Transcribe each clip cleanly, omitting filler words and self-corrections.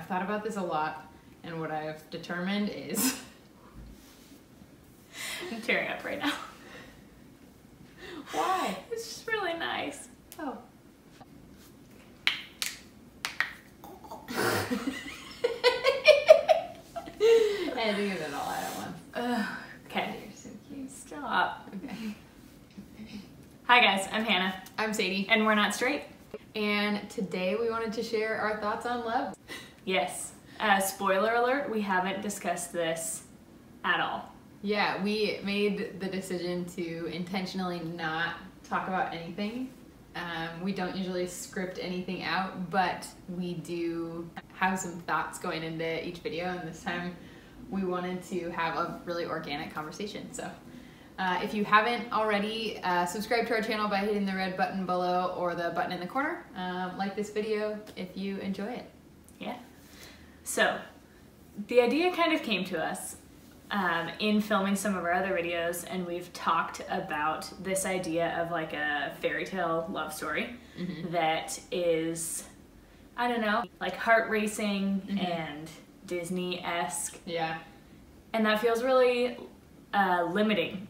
I've thought about this a lot, and what I've determined is... I'm tearing up right now. Why? It's just really nice. Oh. I think of it all out at once. Okay. You're so cute. Stop. Okay. Hi guys, I'm Hannah. I'm Sadie. And we're not straight. And today we wanted to share our thoughts on love. Yes. Spoiler alert, we haven't discussed this at all. Yeah, we made the decision to intentionally not talk about anything. We don't usually script anything out, but we do have some thoughts going into each video, and this time we wanted to have a really organic conversation. So if you haven't already, subscribe to our channel by hitting the red button below or the button in the corner. Like this video if you enjoy it. Yeah. So the idea kind of came to us in filming some of our other videos, and we've talked about this idea of like a fairy tale love story that is, I don't know, like heart racing and Disney-esque. Yeah. And that feels really limiting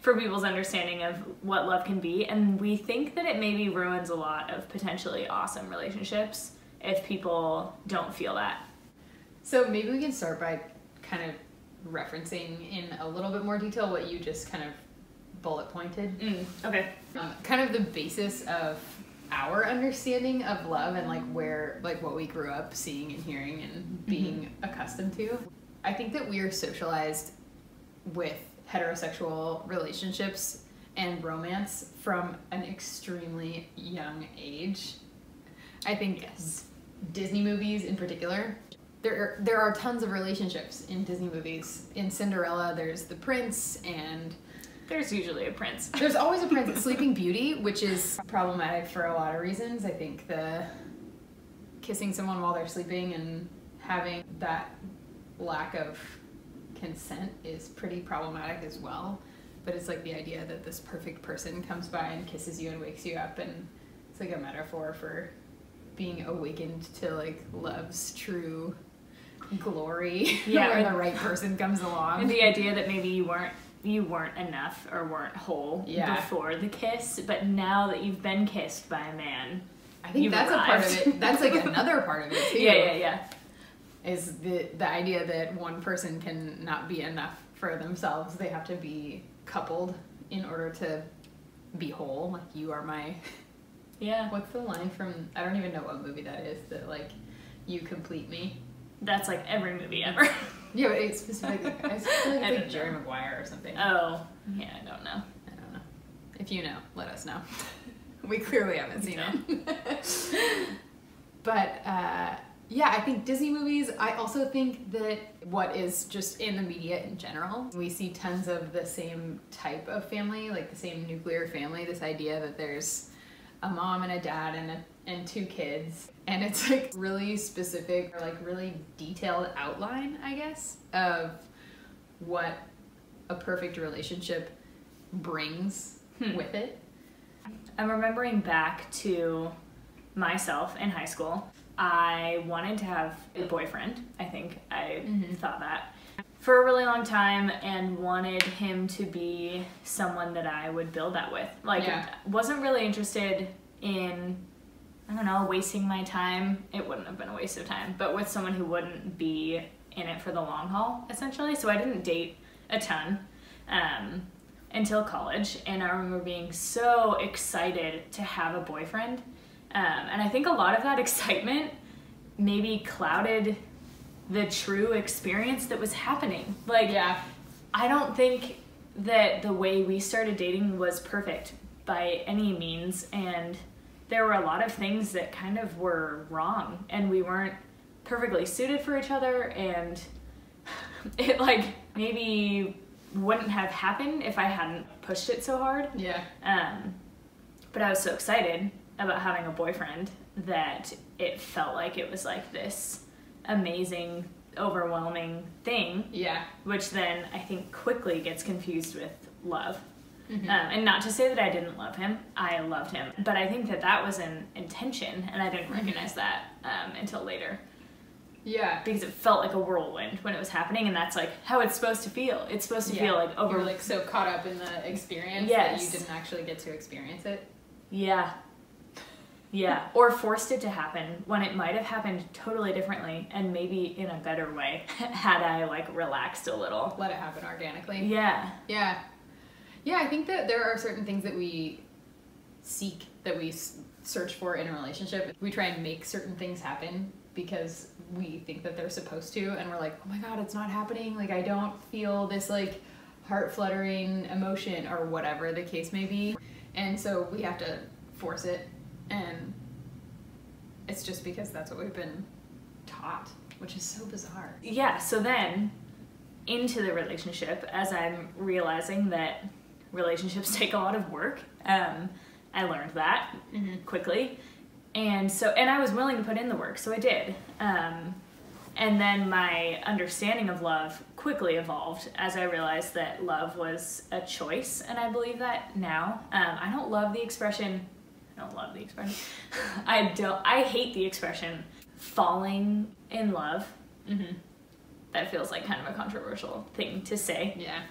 for people's understanding of what love can be, and we think that it maybe ruins a lot of potentially awesome relationships if people don't feel that. So maybe we can start by kind of referencing in a little bit more detail what you just kind of bullet pointed. Okay. Kind of the basis of our understanding of love and like where, like what we grew up seeing and hearing and being accustomed to. I think that we are socialized with heterosexual relationships and romance from an extremely young age. I think Disney movies in particular, there are tons of relationships in Disney movies. In Cinderella, there's the prince, and there's usually a prince. There's always a prince. Sleeping Beauty, which is problematic for a lot of reasons. I think the kissing someone while they're sleeping and having that lack of consent is pretty problematic as well. But it's like the idea that this perfect person comes by and kisses you and wakes you up, and it's like a metaphor for being awakened to like love's true glory. Yeah, when the right person comes along. And the idea that maybe you weren't enough or weren't whole before the kiss, but now that you've been kissed by a man, I think that's arrived. A part of it. That's like another part of it too. Yeah. Is the idea that one person can not be enough for themselves. They have to be coupled in order to be whole. Like, you are my... Yeah. What's the line from... I don't even know what movie that is. That, like, you complete me. That's, like, every movie ever. Yeah, but it's specifically... I feel like it's like Jerry Maguire or something. Oh. Yeah, I don't know. If you know, let us know. We clearly haven't seen it. But, yeah, I think Disney movies, I also think that what is just in the media in general, we see tons of the same type of family, like the same nuclear family, this idea that there's a mom and a dad and two kids, and it's like really specific or like really detailed outline, I guess, of what a perfect relationship brings with it. I'm remembering back to myself in high school. I wanted to have a boyfriend. I think I thought that for a really long time, and wanted him to be someone that I would build that with. Like, wasn't really interested in, I don't know, wasting my time. It wouldn't have been a waste of time, but with someone who wouldn't be in it for the long haul, essentially. So I didn't date a ton until college, and I remember being so excited to have a boyfriend. And I think a lot of that excitement maybe clouded the true experience that was happening. Like, I don't think that the way we started dating was perfect by any means, and there were a lot of things that kind of were wrong, and we weren't perfectly suited for each other, and it like maybe wouldn't have happened if I hadn't pushed it so hard. But I was so excited about having a boyfriend that it felt like it was like this amazing, overwhelming thing. Which then I think quickly gets confused with love. And not to say that I didn't love him, I loved him, but I think that that was an intention, and I didn't recognize that until later. Yeah. Because it felt like a whirlwind when it was happening, and that's like how it's supposed to feel. It's supposed to feel like over. You're like so caught up in the experience Yes. that you didn't actually get to experience it. Yeah. Yeah. Or forced it to happen when it might have happened totally differently and maybe in a better way had I like relaxed a little. Let it happen organically. Yeah. Yeah. Yeah, I think that there are certain things that we seek, that we search for in a relationship. We try and make certain things happen because we think that they're supposed to, and we're like, oh my god, it's not happening. Like, I don't feel this like heart-fluttering emotion or whatever the case may be. And so we have to force it, and it's just because that's what we've been taught, which is so bizarre. Yeah, so then into the relationship, as I'm realizing that relationships take a lot of work, I learned that quickly. And I was willing to put in the work, so I did. And then my understanding of love quickly evolved as I realized that love was a choice, and I believe that now. I don't love the expression. I hate the expression falling in love. That feels like kind of a controversial thing to say. Yeah.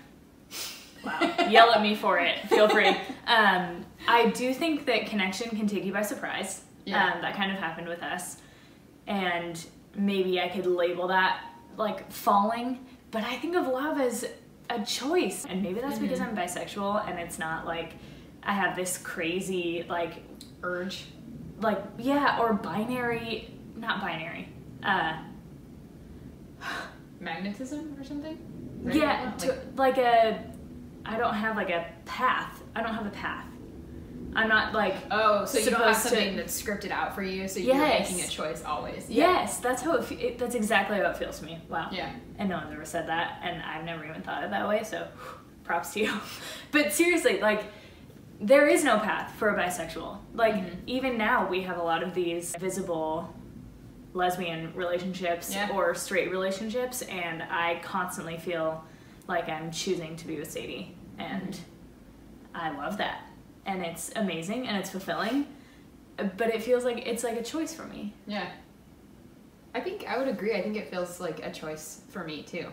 Wow. Yell at me for it. Feel free. I do think that connection can take you by surprise. Yeah. That kind of happened with us. And maybe I could label that like falling, but I think of love as a choice. And maybe that's because I'm bisexual and it's not like I have this crazy like Urge. Like, yeah, or binary, not binary. Magnetism or something? Right? Yeah, I don't have like a path. I don't have a path. I'm not like, oh, so you don't have supposed something that's scripted out for you, so you're making a choice always. Yes, that's how that's exactly how it feels to me. Wow. Yeah. And no one's ever said that, and I've never even thought of it that way, so props to you. But seriously, like, there is no path for a bisexual. Like, even now we have a lot of these visible lesbian relationships or straight relationships, and I constantly feel like I'm choosing to be with Sadie, and I love that. And it's amazing and it's fulfilling, but it feels like it's like a choice for me. Yeah. I think I would agree. I think it feels like a choice for me too.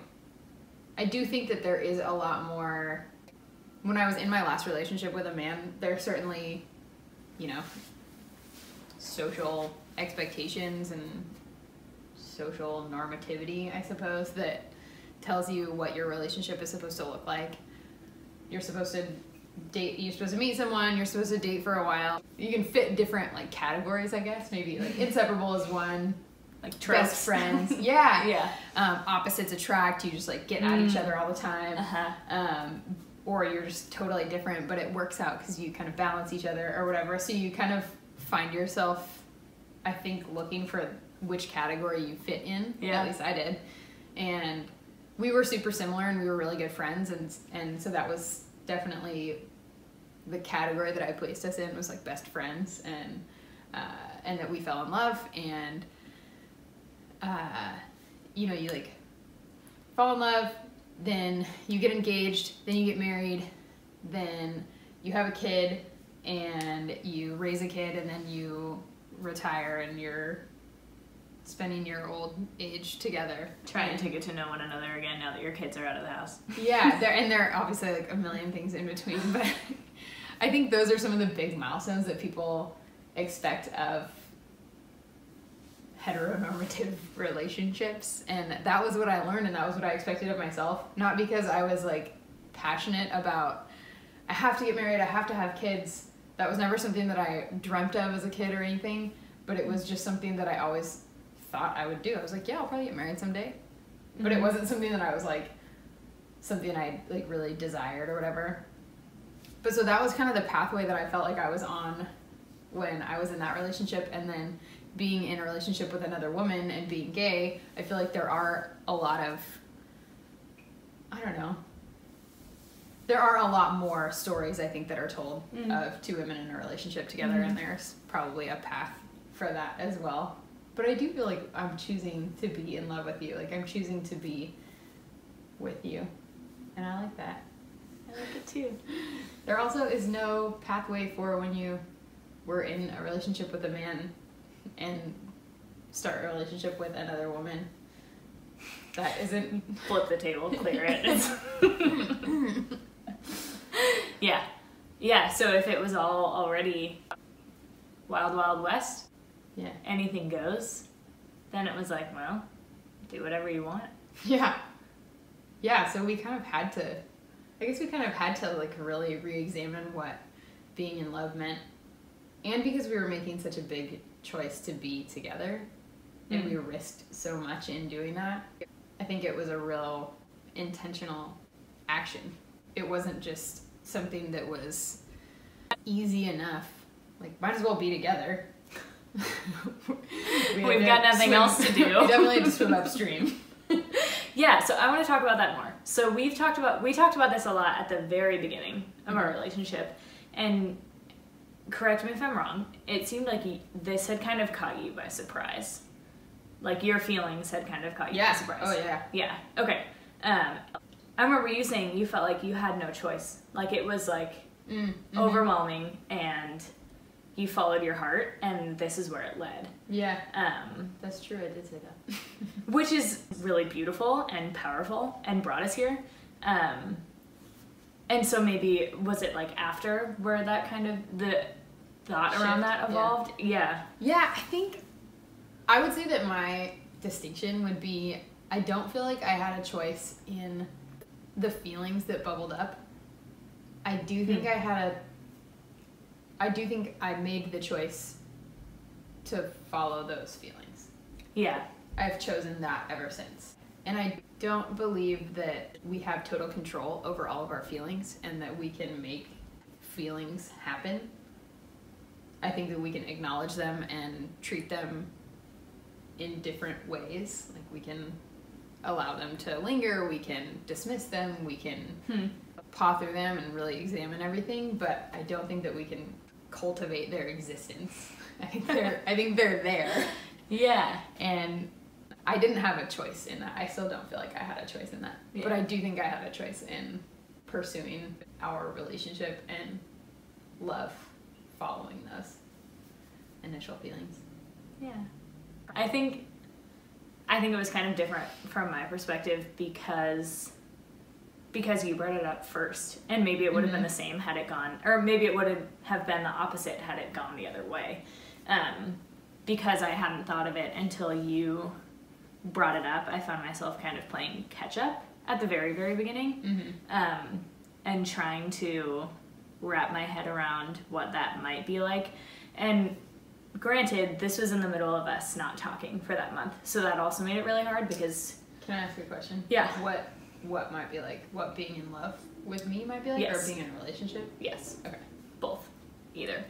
I do think that there is a lot more. When I was in my last relationship with a man, there's certainly, social expectations and social normativity, I suppose, that tells you what your relationship is supposed to look like. You're supposed to meet someone, you're supposed to date for a while. You can fit different like categories, I guess. Maybe like inseparable is one, like best friends. Yeah. Opposites attract, you just like get at each other all the time. Or you're just totally different, but it works out because you kind of balance each other or whatever. So you kind of find yourself, I think, looking for which category you fit in. At least I did. And we were super similar and we were really good friends, and so that was definitely the category that I placed us in, was like best friends, and that we fell in love, and you like fall in love, then you get engaged, then you get married, then you have a kid, and you raise a kid, and then you retire, and you're spending your old age together. Trying to get to know one another again now that your kids are out of the house. Yeah, there are obviously like a million things in between, but I think those are some of the big milestones that people expect of heteronormative relationships, and that was what I learned, and that was what I expected of myself. Not because I was like passionate about, I have to get married, I have to have kids. That was never something that I dreamt of as a kid or anything, but it was just something that I always thought I would do. I was like, yeah, I'll probably get married someday. But it wasn't something that I was like, something I like really desired or whatever. But so that was kind of the pathway that I felt like I was on when I was in that relationship. And then being in a relationship with another woman and being gay, I feel like there are a lot of, there are a lot more stories, I think, that are told of two women in a relationship together, and there's probably a path for that as well. But I do feel like I'm choosing to be in love with you. Like, I'm choosing to be with you. And I like that. I like it too. There also is no pathway for when you were in a relationship with a man and start a relationship with another woman that isn't... Flip the table, clear it. Yeah. Yeah, so if it was all already Wild Wild West, yeah, anything goes, then it was like, well, do whatever you want. Yeah. Yeah, so we kind of had to, I guess we kind of had to like really re-examine what being in love meant. And because we were making such a big choice to be together, and we risked so much in doing that, I think it was a real intentional action. It wasn't just something that was easy enough. Like, might as well be together. We've got nothing else to do. We definitely had to swim upstream. Yeah, so I want to talk about that more. So we talked about this a lot at the very beginning of our relationship, and correct me if I'm wrong, it seemed like this had kind of caught you by surprise. Like your feelings had kind of caught you by surprise. Oh yeah. Yeah. Okay. I remember you saying you felt like you had no choice. Like it was like overwhelming, and you followed your heart, and this is where it led. Yeah. That's true. I did say that. Which is really beautiful and powerful and brought us here. And so maybe, was it like after where that kind of, the thought around that evolved? Yeah. Yeah, I would say that my distinction would be, I don't feel like I had a choice in the feelings that bubbled up. I do think I think I made the choice to follow those feelings. Yeah. I've chosen that ever since. And I don't believe that we have total control over all of our feelings and that we can make feelings happen. I think that we can acknowledge them and treat them in different ways. Like we can allow them to linger, we can dismiss them, we can paw through them and really examine everything, but I don't think that we can cultivate their existence. I think they're there. Yeah. And I didn't have a choice in that. I still don't feel like I had a choice in that. Yeah. But I do think I had a choice in pursuing our relationship and love following those initial feelings. Yeah. I think it was kind of different from my perspective because you brought it up first, and maybe it would have been the same had it gone, or maybe it would have been the opposite had it gone the other way. Because I hadn't thought of it until you brought it up, I found myself kind of playing catch up at the very, very beginning, and trying to wrap my head around what that might be like. And granted, this was in the middle of us not talking for that month, so that also made it really hard because... Can I ask you a question? Yeah. What might be like, what being in love with me might be like, Yes. or being in a relationship? Yes. Okay. Both. Either.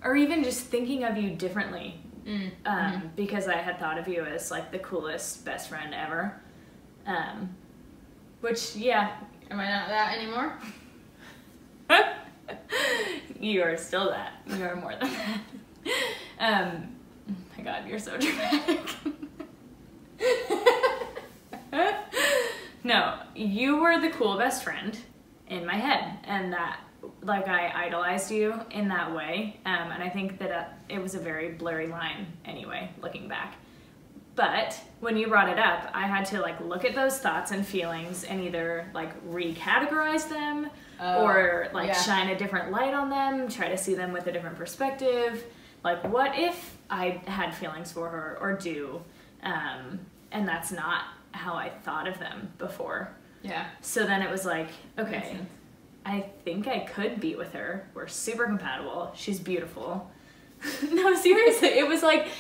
Or even just thinking of you differently. Because I had thought of you as like the coolest best friend ever. Which, yeah. Am I not that anymore? You are still that. You are more than that. Oh my god, you're so dramatic. No, you were the cool best friend in my head, and that, like, I idolized you in that way, and I think that it was a very blurry line anyway, looking back. But when you brought it up, I had to like look at those thoughts and feelings and either like recategorize them or like shine a different light on them, try to see them with a different perspective. Like, what if I had feelings for her or do, and that's not how I thought of them before. Yeah. So then it was like, okay, I think I could be with her. We're super compatible. She's beautiful. No, seriously, it was like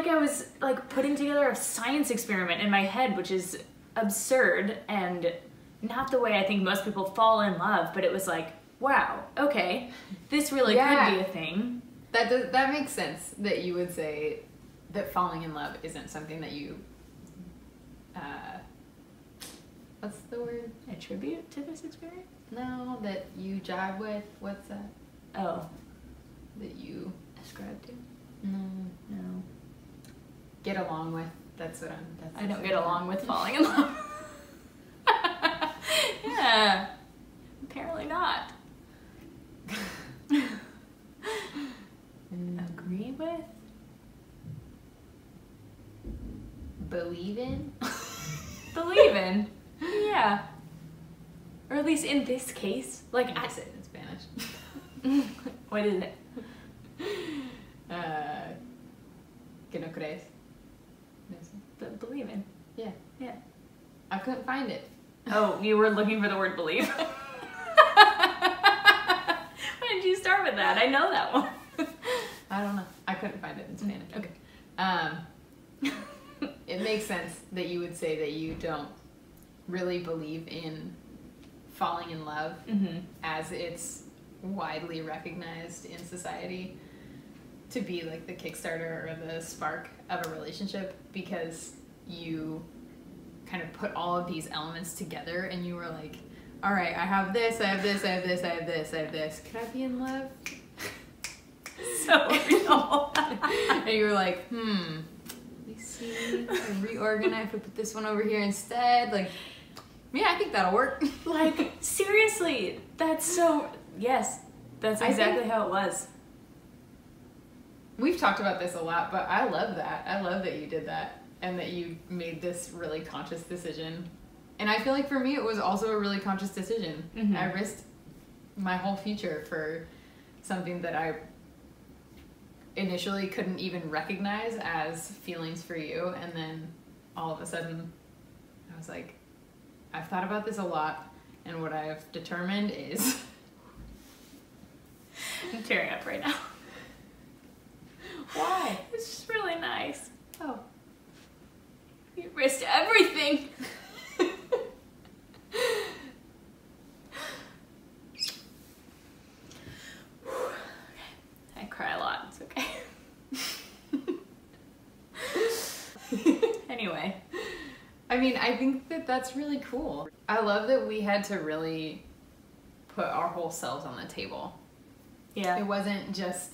I was like putting together a science experiment in my head, which is absurd and not the way I think most people fall in love, but it was like, wow, okay, this really could be a thing. That makes sense that you would say that falling in love isn't something that you what's the word? Attribute to this experience? No, that you jive with. What's that? Oh. That you Ascribe to? No. Get along with. That's what I don't get along with falling in love. Yeah. Apparently not. Agree with? believe in. Believe in. Yeah. Or at least in this case. Like, I say it in Spanish. What is it? Que no crees. Believe in. Yeah. Yeah. I couldn't find it. Oh, you were looking for the word believe? Why did you start with that? I know that one. I don't know. I couldn't find it in Spanish. Okay. It makes sense that you would say that you don't really believe in falling in love as it's widely recognized in society to be like the Kickstarter or the spark of a relationship, because you kind of put all of these elements together and you were like, all right, I have this, I have this, I have this, I have this, I have this. Could I be in love? So real. And you were like, let me see, I reorganize, we put this one over here instead. Like, yeah, I think that'll work. Like, seriously, that's so, yes, that's exactly how it was. We've talked about this a lot, but I love that. I love that you did that and that you made this really conscious decision. And I feel like for me, it was also a really conscious decision. I risked my whole future for something that I initially couldn't even recognize as feelings for you. And then all of a sudden, I was like, I've thought about this a lot, and what I've determined is... I'm tearing up right now. Why? It's just really nice. Oh. You risked everything. I cry a lot. It's okay. Anyway. I mean, I think that that's really cool. I love that we had to really put our whole selves on the table. Yeah. It wasn't just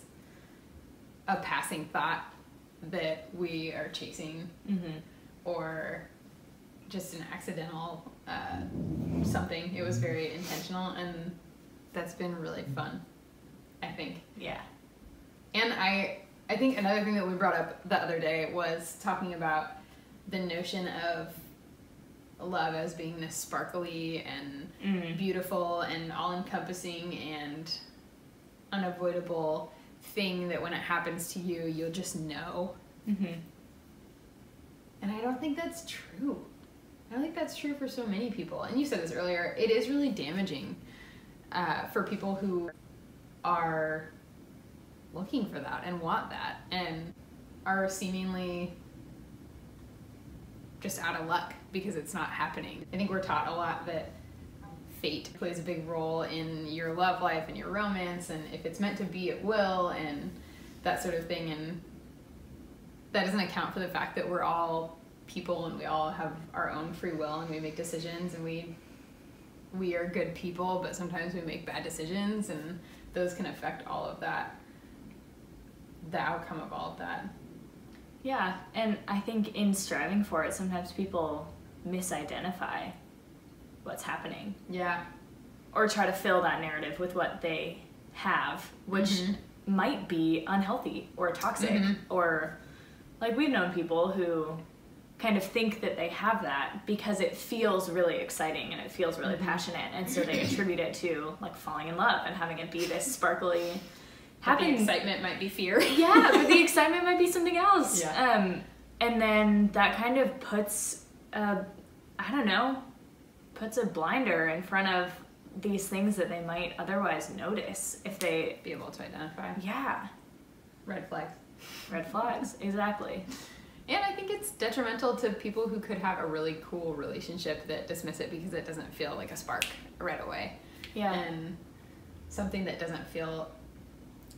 a passing thought that we are chasing or just an accidental something. It was very intentional, and that's been really fun, I think. Yeah. And I think another thing that we brought up the other day was talking about the notion of love as being this sparkly and beautiful and all-encompassing and unavoidable thing that when it happens to you, you'll just know. And I don't think that's true. I don't think that's true for so many people. And you said this earlier, it is really damaging for people who are looking for that and want that and are seemingly just out of luck because it's not happening. I think we're taught a lot that fate plays a big role in your love life and your romance, and if it's meant to be, it will, and that sort of thing. And that doesn't account for the fact that we're all people and we all have our own free will and we make decisions, and we are good people, but sometimes we make bad decisions, and those can affect all of that, the outcome of all of that. Yeah, and I think in striving for it, sometimes people misidentify what's happening. Yeah. Or try to fill that narrative with what they have, which might be unhealthy or toxic. Or, like, we've known people who kind of think that they have that because it feels really exciting and it feels really passionate, and so they attribute it to, like, falling in love and having it be this sparkly... The excitement might be fear. Yeah, but the excitement might be something else. Yeah. And then that kind of puts a blinder in front of these things that they might otherwise notice if they... Be able to identify. Yeah. Red flags. Red flags, exactly. And I think it's detrimental to people who could have a really cool relationship that dismiss it because it doesn't feel like a spark right away. Yeah. And something that doesn't feel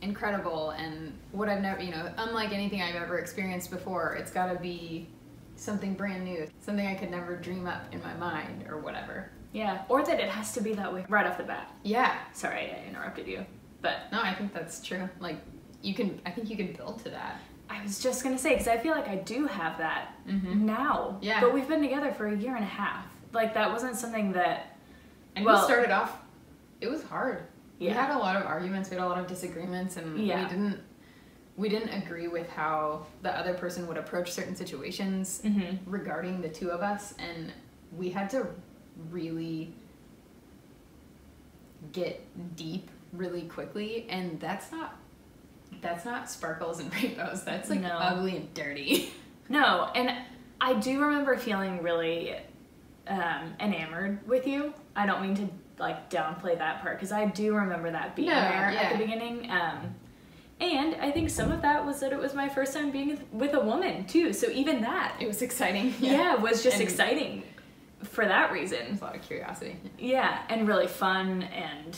incredible, and what I've never, unlike anything I've ever experienced before, it's got to be something brand new, something I could never dream up in my mind or whatever. Yeah, or that it has to be that way right off the bat. Yeah. Sorry, I interrupted you, but... No, I think that's true. Like, I think you can build to that. I was just gonna say, because I feel like I do have that now. Yeah. But we've been together for 1.5 years. Like, that wasn't something that... And we started off, it was hard. Yeah. We had a lot of arguments, we had a lot of disagreements, and we didn't agree with how the other person would approach certain situations regarding the two of us, and we had to really get deep really quickly, and that's not sparkles and rainbows. That's like ugly and dirty. No, and I do remember feeling really enamored with you. I don't mean to like downplay that part, because I do remember that being there at the beginning. And I think some of that was that it was my first time being with a woman too. So even that, it was exciting. Yeah, it was just exciting for that reason. There's a lot of curiosity. Yeah, and really fun, and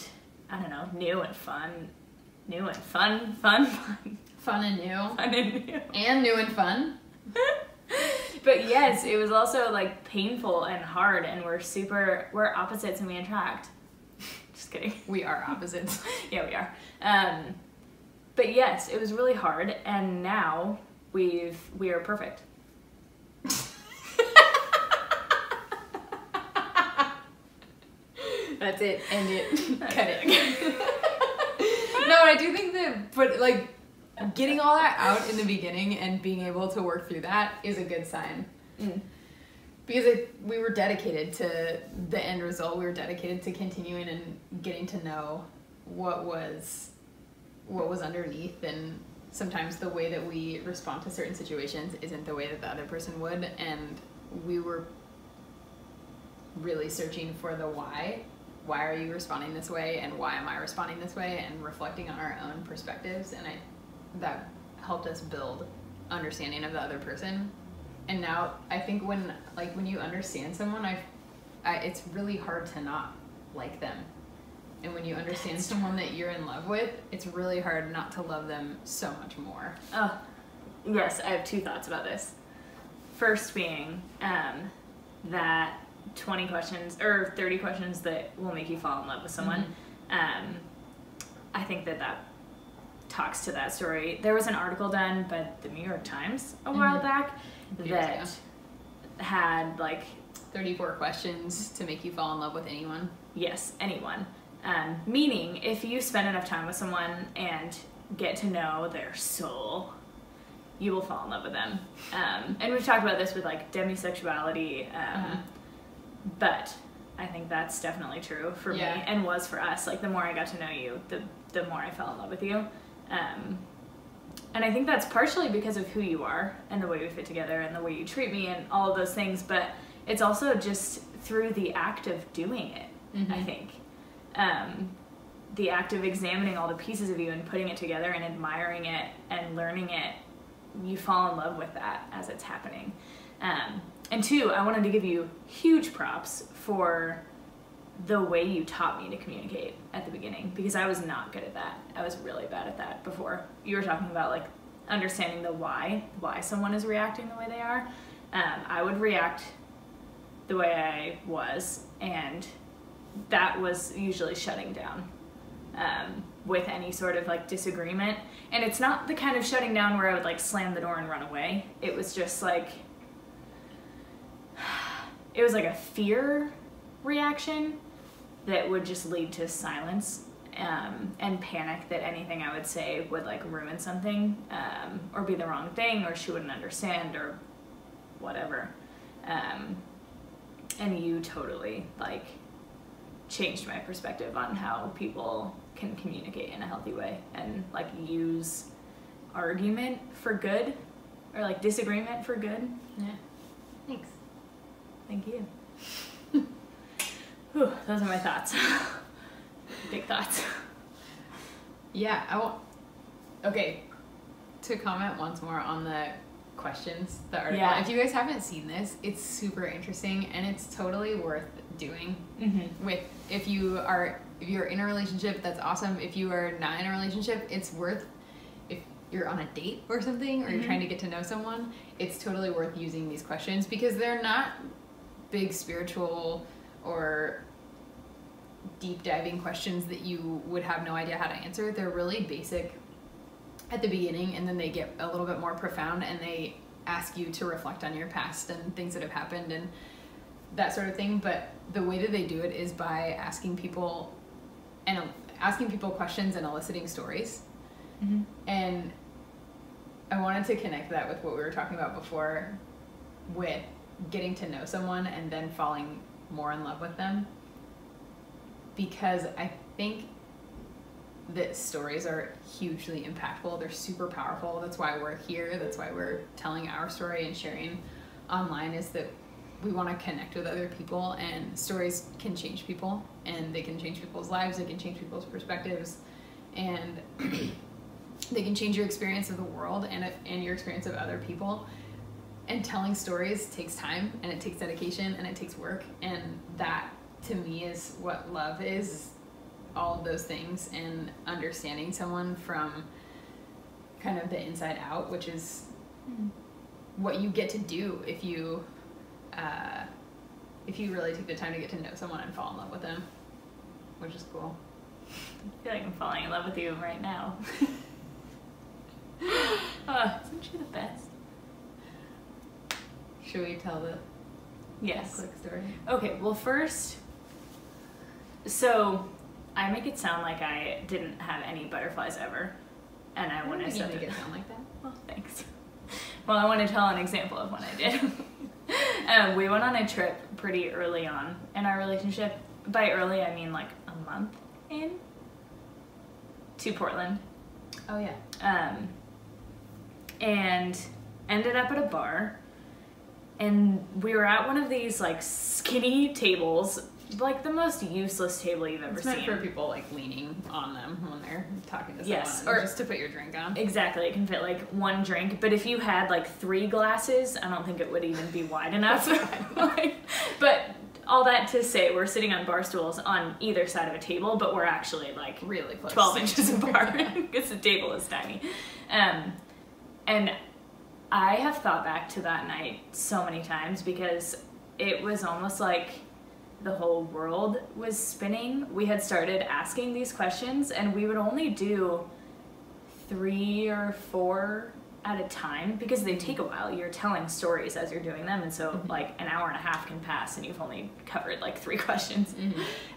I don't know, new and fun. Fun and new. Fun and new. And new and fun. But yes, it was also like painful and hard, and we're opposites and we attract. Just kidding. We are opposites. Yeah, we are. But yes, it was really hard, and now we are perfect. That's it. End it. Cut it. No, I do think that, but like getting all that out in the beginning and being able to work through that is a good sign. Because we were dedicated to the end result. We were dedicated to continuing and getting to know what was underneath, and sometimes the way that we respond to certain situations isn't the way that the other person would, and we were really searching for the why. Why are you responding this way, and why am I responding this way, and reflecting on our own perspectives, and that helped us build understanding of the other person. And now I think when you understand someone, it's really hard to not like them. And when you understand someone that you're in love with, it's really hard not to love them so much more. Oh, yes, I have two thoughts about this. First being that 20 questions or 30 questions that will make you fall in love with someone. I think that talks to that story. There was an article done by the New York Times a while back that had like 34 questions to make you fall in love with anyone. Yes, anyone. Meaning, if you spend enough time with someone and get to know their soul, you will fall in love with them. And we've talked about this with like demisexuality, but I think that's definitely true for me, and was for us. Like, the more I got to know you, the more I fell in love with you. And I think that's partially because of who you are and the way we fit together and the way you treat me and all of those things, but it's also just through the act of doing it, I think. The act of examining all the pieces of you and putting it together and admiring it and learning it, you fall in love with that as it's happening. And two, I wanted to give you huge props for the way you taught me to communicate at the beginning, because I was not good at that. I was really bad at that before. You were talking about like understanding the why someone is reacting the way they are. I would react the way I was, and that was usually shutting down with any sort of like disagreement. And it's not the kind of shutting down where I would like slam the door and run away. It was just like, it was like a fear reaction that would just lead to silence and panic that anything I would say would like ruin something or be the wrong thing, or she wouldn't understand or whatever. And you totally like changed my perspective on how people can communicate in a healthy way and like use argument for good, or like disagreement for good. Yeah. Thanks. Thank you. Whew, those are my thoughts. Big thoughts. Yeah, okay, to comment once more on the questions, the article. Yeah. If you guys haven't seen this, it's super interesting, and it's totally worth doing. If you're in a relationship, that's awesome. If you are not in a relationship, it's worth, if you're on a date or something, or you're trying to get to know someone, it's totally worth using these questions, because they're not big spiritual or deep diving questions that you would have no idea how to answer. They're really basic at the beginning, and then they get a little bit more profound, and they ask you to reflect on your past and things that have happened and that sort of thing. But the way that they do it is by asking people questions and eliciting stories. And I wanted to connect that with what we were talking about before, with getting to know someone and then falling more in love with them, because I think that stories are hugely impactful. They're super powerful. That's why we're here. That's why we're telling our story and sharing online, is that we want to connect with other people, and stories can change people, and they can change people's lives. They can change people's perspectives, and they can change your experience of the world and your experience of other people. And telling stories takes time, and it takes dedication, and it takes work, and that to me is what love is, all of those things, and understanding someone from kind of the inside out, which is what you get to do if you really take the time to get to know someone and fall in love with them, which is cool. I feel like I'm falling in love with you right now. Isn't she the best? Should we tell the quick story? Okay, well first, so I make it sound like I didn't have any butterflies ever, and I want to make it sound like that. Well, thanks. Well, I want to tell an example of when I did. We went on a trip pretty early on in our relationship. By early, I mean like a month in, to Portland. Oh yeah. And ended up at a bar, and we were at one of these like skinny tables, like the most useless table you've ever seen. It's meant for people like leaning on them when they're talking to someone. Yes, or just to put your drink on. Exactly, it can fit like one drink, but if you had like 3 glasses, I don't think it would even be wide enough. But all that to say, we're sitting on bar stools on either side of a table, but we're actually like really close, 12 inches apart because the table is tiny. And I have thought back to that night so many times, because it was almost like the whole world was spinning. We had started asking these questions, and we would only do 3 or 4 at a time, because they take a while. You're telling stories as you're doing them, and so like an hour and a half can pass and you've only covered like 3 questions.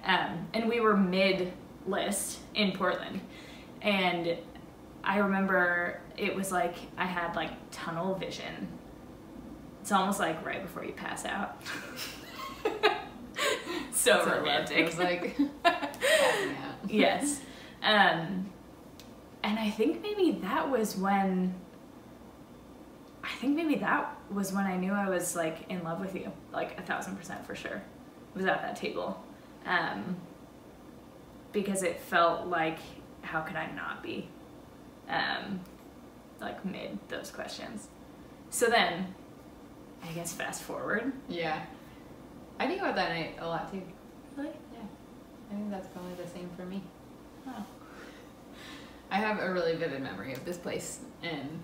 And we were mid-list in Portland, and I remember it was like I had like tunnel vision. It's almost like right before you pass out. So romantic. It was like passing out. Yes. And I think maybe that was when I knew I was like in love with you, like 1000% for sure. It was at that table. Because it felt like, how could I not be? Like mid those questions. So then, I guess fast forward. Yeah. I think about that night a lot too. Really? Yeah. I think that's probably the same for me. Oh. I have a really vivid memory of this place, and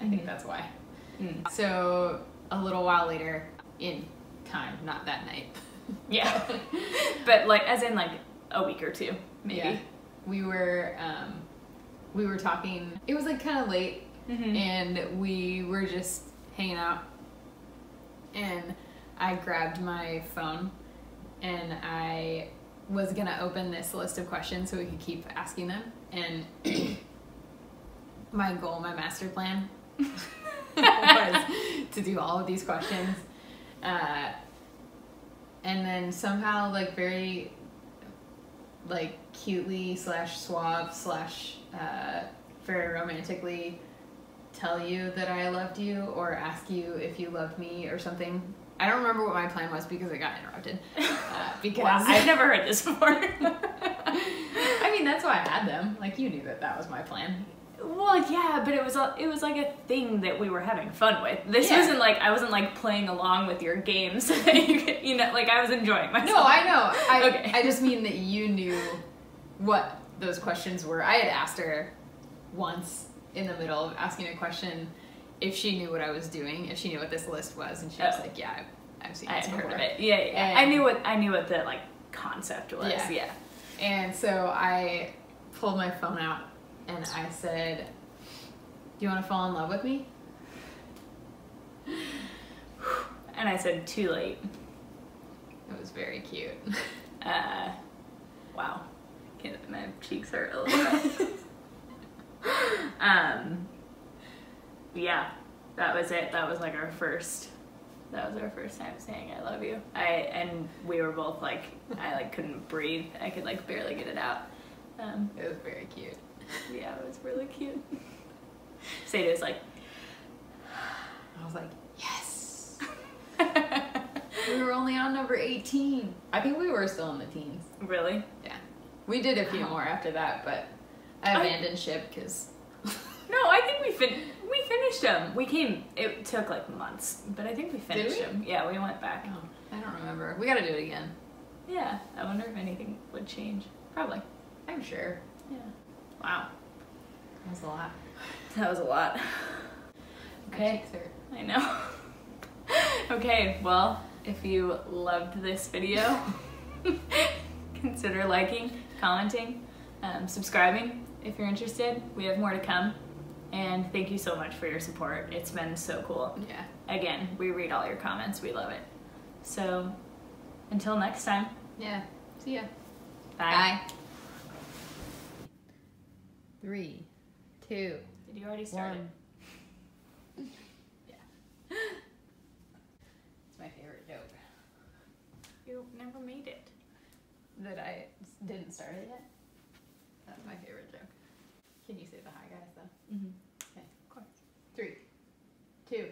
I think that's why. So a little while later in time, not that night. Yeah. But like, as in like a week or 2, maybe. Yeah. We were talking, it was like kind of late, and we were just hanging out, and I grabbed my phone, and I was gonna open this list of questions so we could keep asking them, and my goal, my master plan was to do all of these questions, and then somehow like very like cutely / suave / very romantically tell you that I loved you, or ask you if you loved me or something. I don't remember what my plan was because it got interrupted. Because wow, I've never heard this before. I mean, that's why I had them. Like, you knew that was my plan. Well, yeah, but it was like a thing that we were having fun with. This wasn't like, I wasn't like playing along with your games. You know, like I was enjoying myself. No, I know. Okay. I just mean that you knew what those questions were. I had asked her once in the middle of asking a question if she knew what I was doing, if she knew what this list was, and she was like, "Yeah, I've seen this before." Heard of it. Yeah. And I knew what the like concept was. Yeah. And so I pulled my phone out and I said, "Do you want to fall in love with me?" And I said, "Too late." It was very cute. Wow. My cheeks hurt a little bit. yeah, that was it. That was like our first time saying I love you. And we were both like, I like couldn't breathe. I could like barely get it out. It was very cute. Yeah, it was really cute. Sadie was like, I was like, yes. We were only on number 18. I think we were still in the teens. really? Yeah. We did a few more after that, but I abandoned ship because... No, I think we finished them. It took like months, but I think we finished them. Yeah, we went back. Oh, I don't remember. We gotta do it again. Yeah, I wonder if anything would change. Probably. I'm sure. Yeah. Wow. That was a lot. That was a lot. Okay. My cheeks hurt. I know. Okay, well, if you loved this video, consider liking, commenting, subscribing if you're interested. We have more to come. And thank you so much for your support. It's been so cool. Yeah. Again, we read all your comments. We love it. So, until next time. Yeah. See ya. Bye. 3, 2. Did you already start it? Yeah. It's my favorite joke. You never made it. That I didn't start it yet? That's my favorite joke. Can you say the hi guys though? Mm-hmm. Okay. Of course. 3, 2.